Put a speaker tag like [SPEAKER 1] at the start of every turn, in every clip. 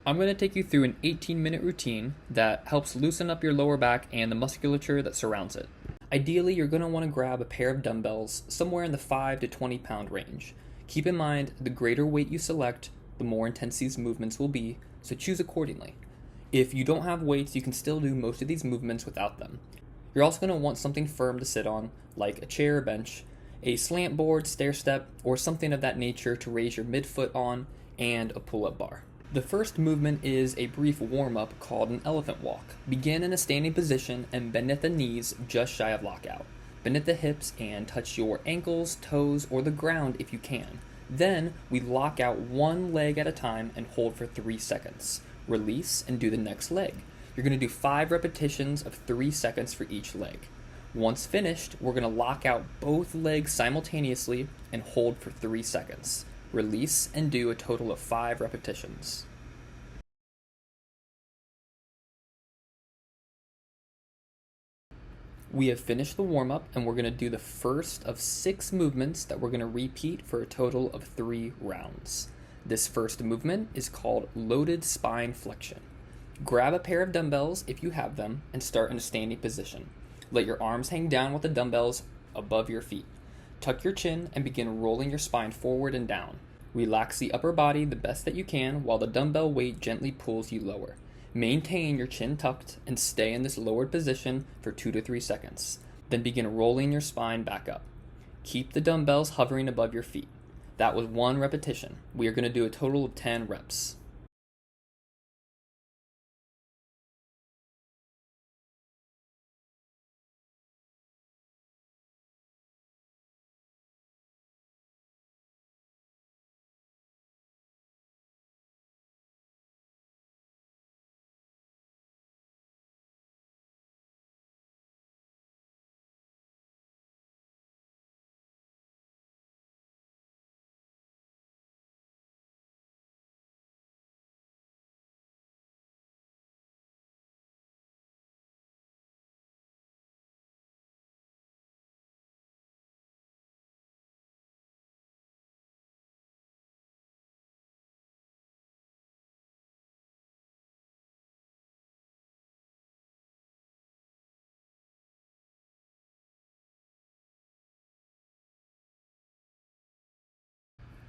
[SPEAKER 1] I'm going to take you through an 18-minute routine that helps loosen up your lower back and the musculature that surrounds it. Ideally, you're going to want to grab a pair of dumbbells somewhere in the 5 to 20 pound range. Keep in mind, the greater weight you select, the more intense these movements will be, so choose accordingly. If you don't have weights, you can still do most of these movements without them. You're also going to want something firm to sit on, like a chair or bench, a slant board, stair step, or something of that nature to raise your midfoot on, and a pull-up bar. The first movement is a brief warm-up called an elephant walk. Begin in a standing position and bend at the knees just shy of lockout. Bend at the hips and touch your ankles, toes, or the ground if you can. Then we lock out one leg at a time and hold for 3 seconds. Release and do the next leg. You're going to do 5 repetitions of 3 seconds for each leg. Once finished, we're going to lock out both legs simultaneously and hold for 3 seconds. Release and do a total of 5 repetitions. We have finished the warm-up and we're going to do the first of 6 movements that we're going to repeat for a total of 3 rounds. This first movement is called loaded spine flexion. Grab a pair of dumbbells if you have them and start in a standing position. Let your arms hang down with the dumbbells above your feet. Tuck your chin and begin rolling your spine forward and down. Relax the upper body the best that you can while the dumbbell weight gently pulls you lower. Maintain your chin tucked and stay in this lowered position for 2 to 3 seconds. Then begin rolling your spine back up. Keep the dumbbells hovering above your feet. That was 1 repetition. We are going to do a total of 10 reps.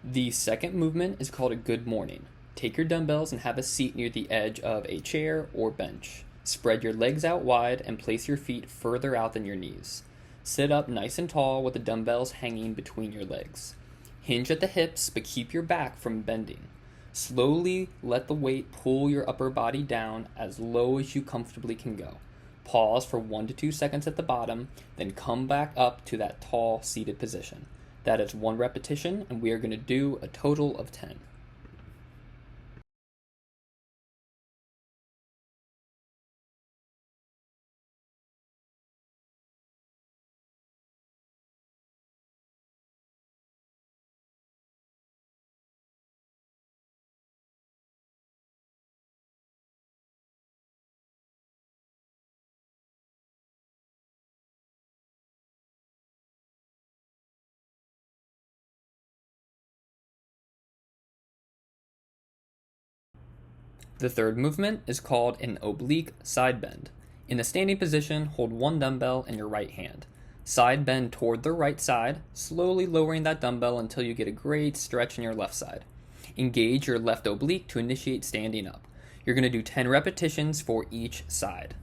[SPEAKER 1] The second movement is called a good morning. Take your dumbbells and have a seat near the edge of a chair or bench. Spread your legs out wide and place your feet further out than your knees. Sit up nice and tall with the dumbbells hanging between your legs. Hinge at the hips, but keep your back from bending. Slowly let the weight pull your upper body down as low as you comfortably can go. Pause for 1 to 2 seconds at the bottom, then come back up to that tall seated position. That is 1 repetition, and we are going to do a total of 10. The third movement is called an oblique side bend. In a standing position, hold 1 dumbbell in your right hand. Side bend toward the right side, slowly lowering that dumbbell until you get a great stretch in your left side. Engage your left oblique to initiate standing up. You're going to do 10 repetitions for each side.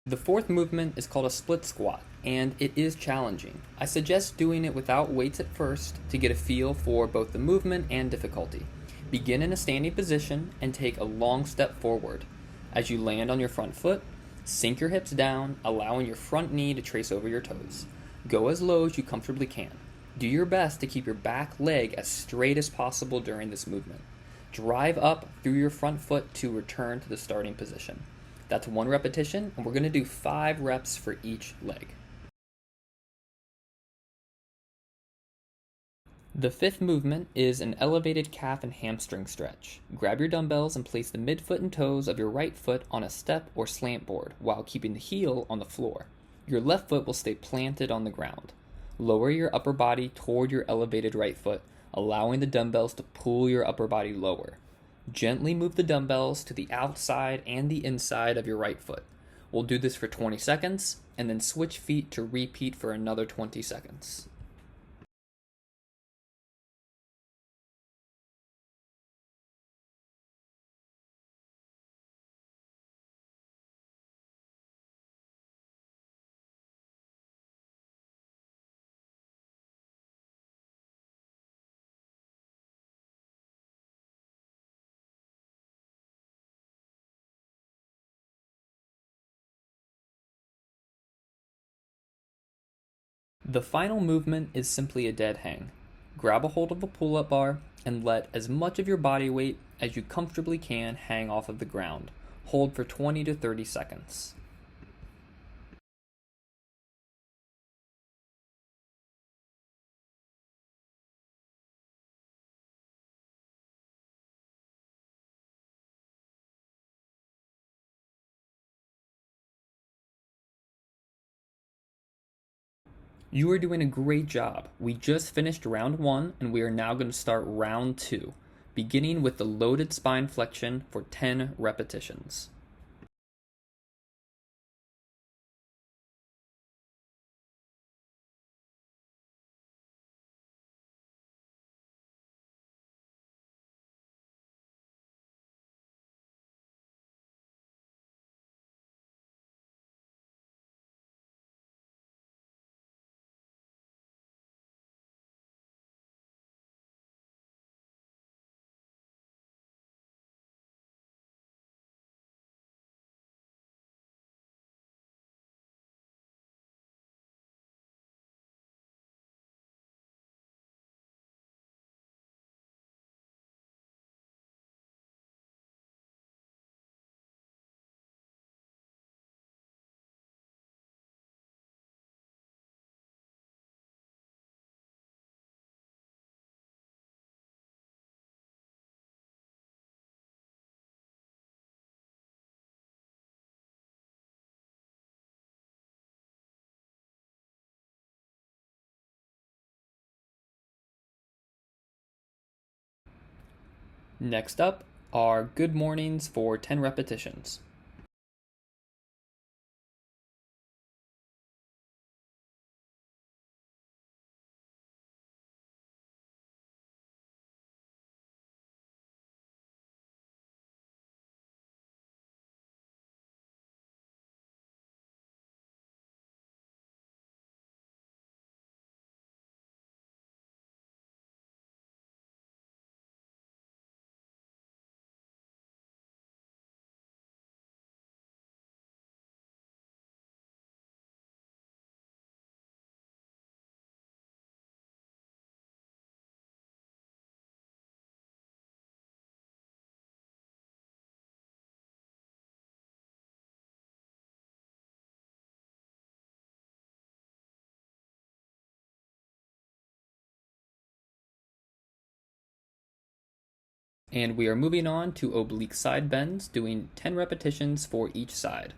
[SPEAKER 1] The fourth movement is called a split squat, and it is challenging. I suggest doing it without weights at first to get a feel for both the movement and difficulty. Begin in a standing position and take a long step forward. As you land on your front foot, sink your hips down, allowing your front knee to trace over your toes. Go as low as you comfortably can. Do your best to keep your back leg as straight as possible during this movement. Drive up through your front foot to return to the starting position. That's one repetition, and we're going to do 5 reps for each leg. The fifth movement is an elevated calf and hamstring stretch. Grab your dumbbells and place the midfoot and toes of your right foot on a step or slant board while keeping the heel on the floor. Your left foot will stay planted on the ground. Lower your upper body toward your elevated right foot, allowing the dumbbells to pull your upper body lower. Gently move the dumbbells to the outside and the inside of your right foot. We'll do this for 20 seconds and then switch feet to repeat for another 20 seconds. The final movement is simply a dead hang. Grab a hold of a pull-up bar and let as much of your body weight as you comfortably can hang off of the ground. Hold for 20 to 30 seconds. You are doing a great job. We just finished round 1 and we are now going to start round 2, beginning with the loaded spine flexion for 10 repetitions. Next up are good mornings for 10 repetitions. And we are moving on to oblique side bends, doing 10 repetitions for each side.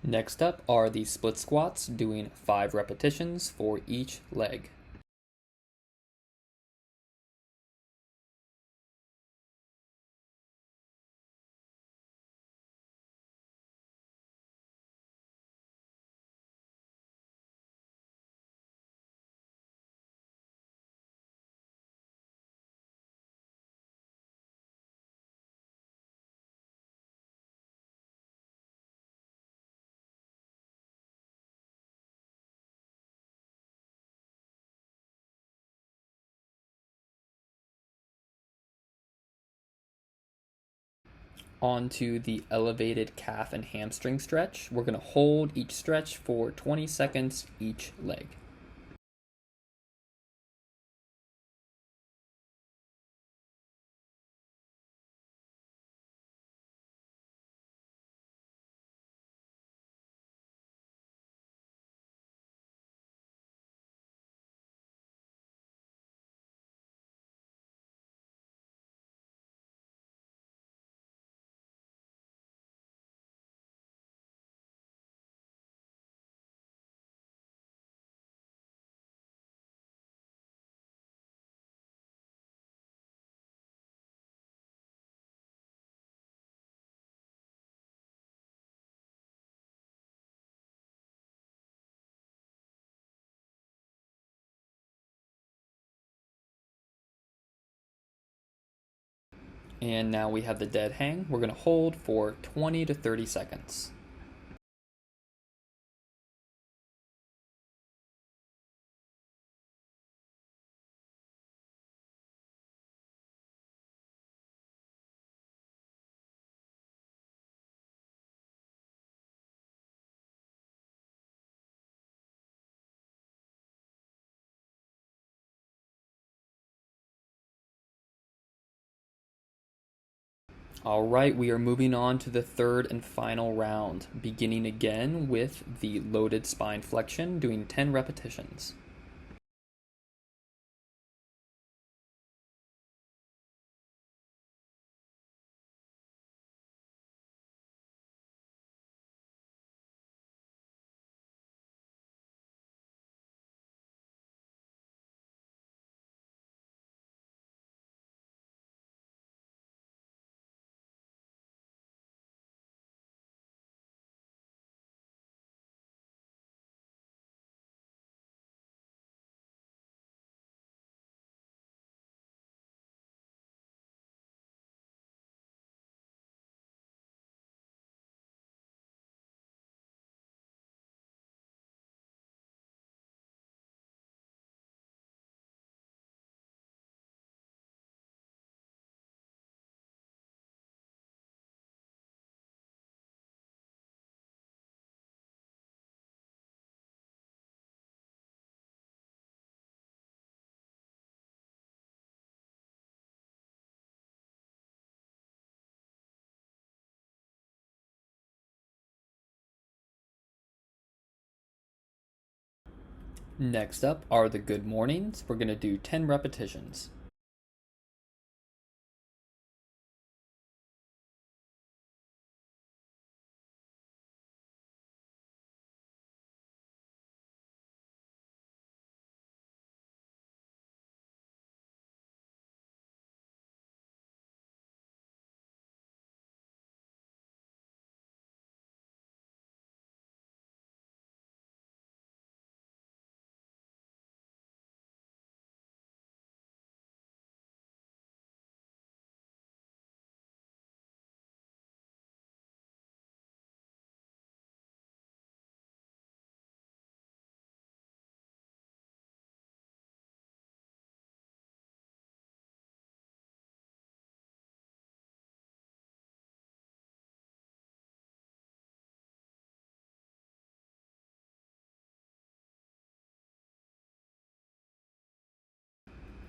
[SPEAKER 1] Next up are the split squats, doing 5 repetitions for each leg. Onto the elevated calf and hamstring stretch. We're going to hold each stretch for 20 seconds each leg. And now we have the dead hang. We're going to hold for 20 to 30 seconds. All right, we are moving on to the third and final round, beginning again with the loaded spine flexion, doing 10 repetitions. Next up are the good mornings. We're going to do 10 repetitions.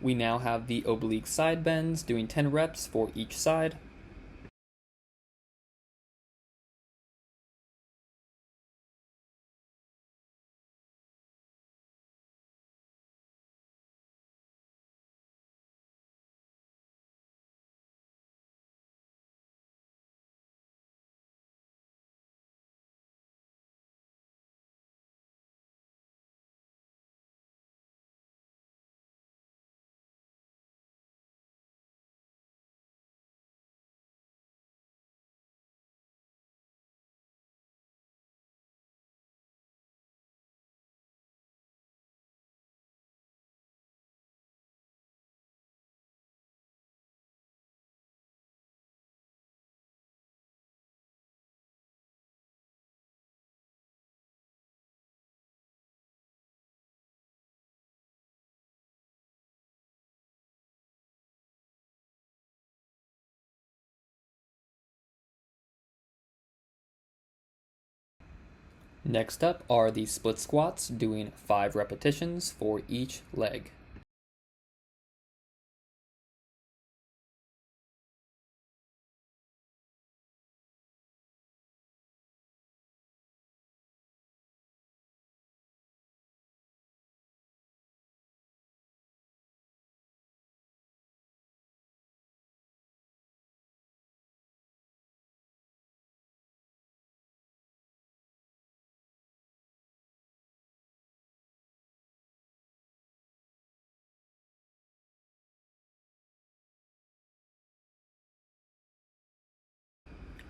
[SPEAKER 1] We now have the oblique side bends, doing 10 reps for each side. Next up are the split squats, doing 5 repetitions for each leg.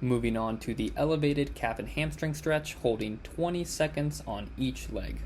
[SPEAKER 1] Moving on to the elevated calf and hamstring stretch, holding 20 seconds on each leg.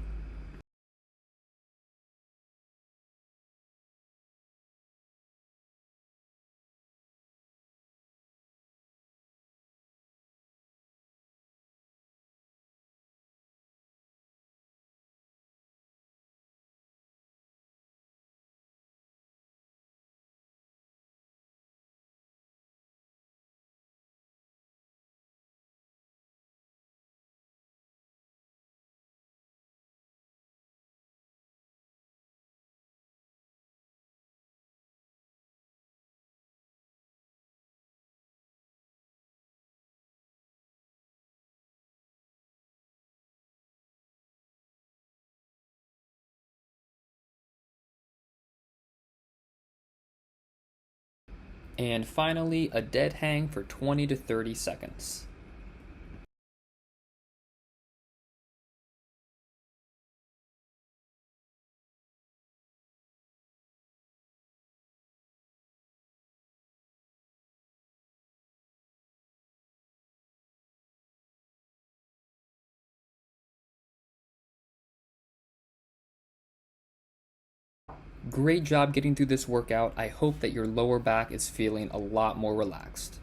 [SPEAKER 1] And finally, a dead hang for 20 to 30 seconds. Great job getting through this workout. I hope that your lower back is feeling a lot more relaxed.